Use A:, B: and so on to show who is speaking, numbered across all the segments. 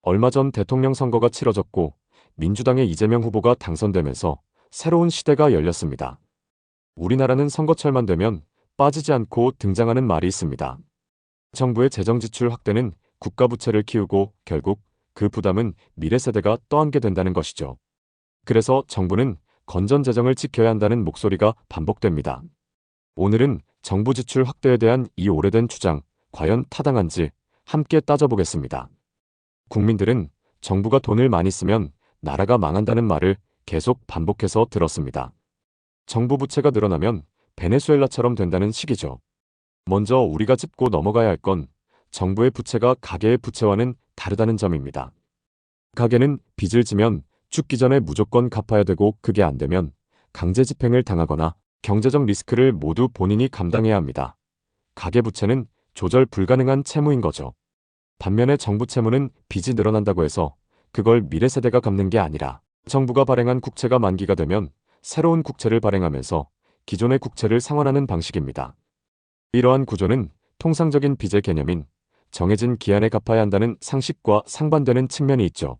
A: 얼마 전 대통령 선거가 치러졌고 민주당의 이재명 후보가 당선되면서 새로운 시대가 열렸습니다. 우리나라는 선거철만 되면 빠지지 않고 등장하는 말이 있습니다. 정부의 재정 지출 확대는 국가 부채를 키우고 결국 그 부담은 미래 세대가 떠안게 된다는 것이죠. 그래서 정부는 건전 재정을 지켜야 한다는 목소리가 반복됩니다. 오늘은 정부 지출 확대에 대한 이 오래된 주장, 과연 타당한지 함께 따져보겠습니다. 국민들은 정부가 돈을 많이 쓰면 나라가 망한다는 말을 계속 반복해서 들었습니다. 정부 부채가 늘어나면 베네수엘라처럼 된다는 식이죠. 먼저 우리가 짚고 넘어가야 할 건 정부의 부채가 가계의 부채와는 다르다는 점입니다. 가계는 빚을 지면 죽기 전에 무조건 갚아야 되고 그게 안 되면 강제 집행을 당하거나 경제적 리스크를 모두 본인이 감당해야 합니다. 가계부채는 조절 불가능한 채무인 거죠. 반면에 정부 채무는 빚이 늘어난다고 해서 그걸 미래 세대가 갚는 게 아니라 정부가 발행한 국채가 만기가 되면 새로운 국채를 발행하면서 기존의 국채를 상환하는 방식입니다. 이러한 구조는 통상적인 빚의 개념인 정해진 기한에 갚아야 한다는 상식과 상반되는 측면이 있죠.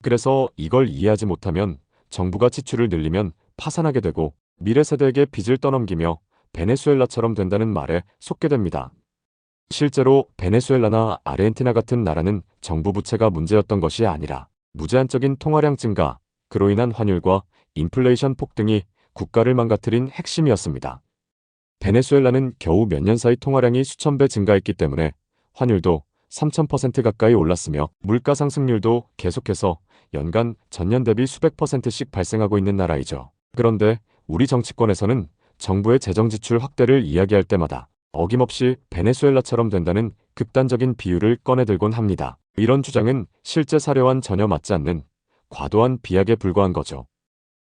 A: 그래서 이걸 이해하지 못하면 정부가 지출을 늘리면 파산하게 되고 미래 세대에게 빚을 떠넘기며 베네수엘라처럼 된다는 말에 속게 됩니다. 실제로 베네수엘라나 아르헨티나 같은 나라는 정부 부채가 문제였던 것이 아니라 무제한적인 통화량 증가, 그로 인한 환율과 인플레이션 폭등이 국가를 망가뜨린 핵심이었습니다. 베네수엘라는 겨우 몇 년 사이 통화량이 수천 배 증가했기 때문에 환율도 3000% 가까이 올랐으며 물가 상승률도 계속해서 연간 전년 대비 수백 %씩 발생하고 있는 나라이죠. 그런데 우리 정치권에서는 정부의 재정 지출 확대를 이야기할 때마다 어김없이 베네수엘라처럼 된다는 극단적인 비유를 꺼내들곤 합니다. 이런 주장은 실제 사례와는 전혀 맞지 않는 과도한 비약에 불과한 거죠.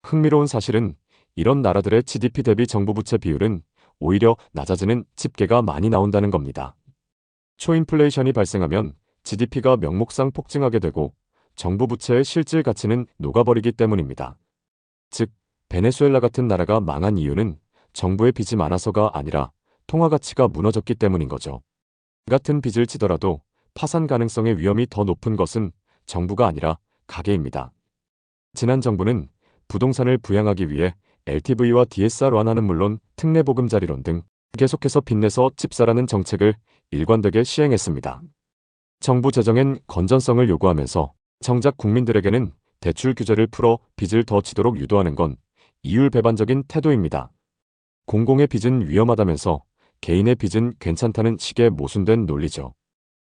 A: 흥미로운 사실은 이런 나라들의 GDP 대비 정부 부채 비율은 오히려 낮아지는 집계가 많이 나온다는 겁니다. 초인플레이션이 발생하면 GDP가 명목상 폭증하게 되고 정부 부채의 실질 가치는 녹아버리기 때문입니다. 즉, 베네수엘라 같은 나라가 망한 이유는 정부의 빚이 많아서가 아니라 통화 가치가 무너졌기 때문인 거죠. 같은 빚을 지더라도 파산 가능성의 위험이 더 높은 것은 정부가 아니라 가계입니다. 지난 정부는 부동산을 부양하기 위해 LTV와 DSR 완화는 물론 특례보금자리론 등 계속해서 빚내서 집 사라는 정책을 일관되게 시행했습니다. 정부 재정엔 건전성을 요구하면서 정작 국민들에게는 대출 규제를 풀어 빚을 더 지도록 유도하는 건 이율배반적인 태도입니다. 공공의 빚은 위험하다면서 개인의 빚은 괜찮다는 식의 모순된 논리죠.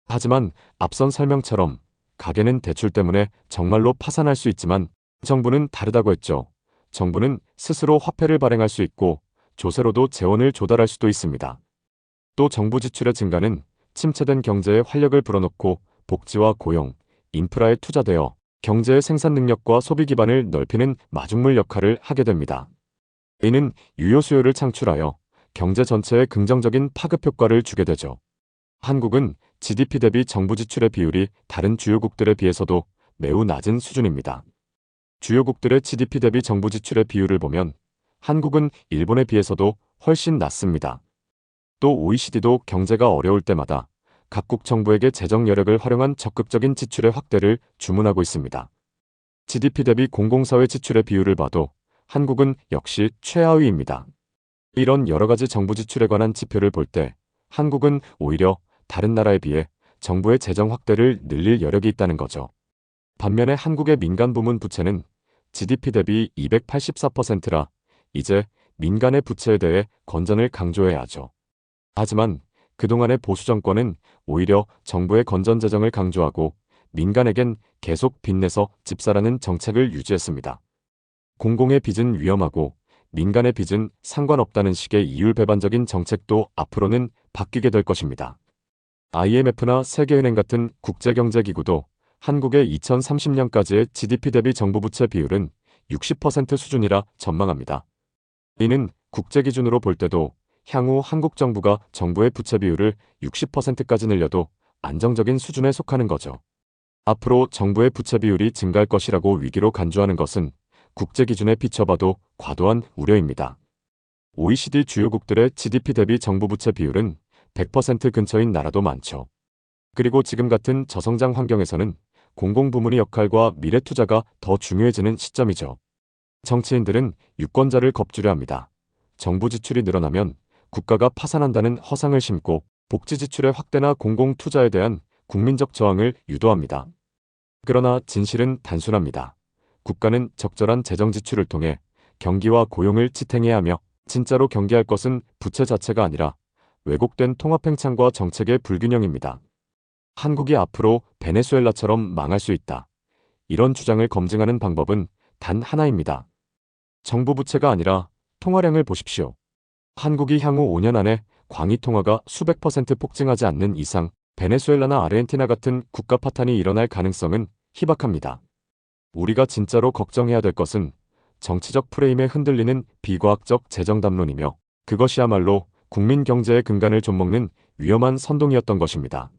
A: 하지만 앞선 설명처럼 가계는 대출 때문에 정말로 파산할 수 있지만 정부는 다르다고 했죠. 정부는 스스로 화폐를 발행할 수 있고 조세로도 재원을 조달할 수도 있습니다. 또 정부 지출의 증가는 침체된 경제에 활력을 불어넣고 복지와 고용, 인프라에 투자되어 경제의 생산 능력과 소비 기반을 넓히는 마중물 역할을 하게 됩니다. 이는 유효 수요를 창출하여 경제 전체에 긍정적인 파급 효과를 주게 되죠. 한국은 GDP 대비 정부 지출의 비율이 다른 주요국들에 비해서도 매우 낮은 수준입니다. 주요국들의 GDP 대비 정부 지출의 비율을 보면 한국은 일본에 비해서도 훨씬 낮습니다. 또 OECD도 경제가 어려울 때마다 각국 정부에게 재정 여력을 활용한 적극적인 지출의 확대를 주문하고 있습니다. GDP 대비 공공사회 지출의 비율을 봐도 한국은 역시 최하위입니다. 이런 여러 가지 정부 지출에 관한 지표를 볼 때 한국은 오히려 다른 나라에 비해 정부의 재정 확대를 늘릴 여력이 있다는 거죠. 반면에 한국의 민간 부문 부채는 GDP 대비 284%라 이제 민간의 부채에 대해 건전을 강조해야 하죠. 하지만 그동안의 보수 정권은 오히려 정부의 건전 재정을 강조하고 민간에겐 계속 빚내서 집사라는 정책을 유지했습니다. 공공의 빚은 위험하고 민간의 빚은 상관없다는 식의 이율배반적인 정책도 앞으로는 바뀌게 될 것입니다. IMF나 세계은행 같은 국제경제기구도 한국의 2030년까지의 GDP 대비 정부 부채 비율은 60% 수준이라 전망합니다. 이는 국제 기준으로 볼 때도 향후 한국 정부가 정부의 부채 비율을 60%까지 늘려도 안정적인 수준에 속하는 거죠. 앞으로 정부의 부채 비율이 증가할 것이라고 위기로 간주하는 것은 국제 기준에 비춰봐도 과도한 우려입니다. OECD 주요국들의 GDP 대비 정부 부채 비율은 100% 근처인 나라도 많죠. 그리고 지금 같은 저성장 환경에서는 공공부문의 역할과 미래 투자가 더 중요해지는 시점이죠. 정치인들은 유권자를 겁주려 합니다. 정부 지출이 늘어나면 국가가 파산한다는 허상을 심고 복지 지출의 확대나 공공 투자에 대한 국민적 저항을 유도합니다. 그러나 진실은 단순합니다. 국가는 적절한 재정 지출을 통해 경기와 고용을 지탱해야 하며 진짜로 경계할 것은 부채 자체가 아니라 왜곡된 통합 행창과 정책의 불균형입니다. 한국이 앞으로 베네수엘라처럼 망할 수 있다. 이런 주장을 검증하는 방법은 단 하나입니다. 정부 부채가 아니라 통화량을 보십시오. 한국이 향후 5년 안에 광의 통화가 수백 퍼센트 폭증하지 않는 이상 베네수엘라나 아르헨티나 같은 국가 파탄이 일어날 가능성은 희박합니다. 우리가 진짜로 걱정해야 될 것은 정치적 프레임에 흔들리는 비과학적 재정 담론이며 그것이야말로 국민 경제의 근간을 좀먹는 위험한 선동이었던 것입니다.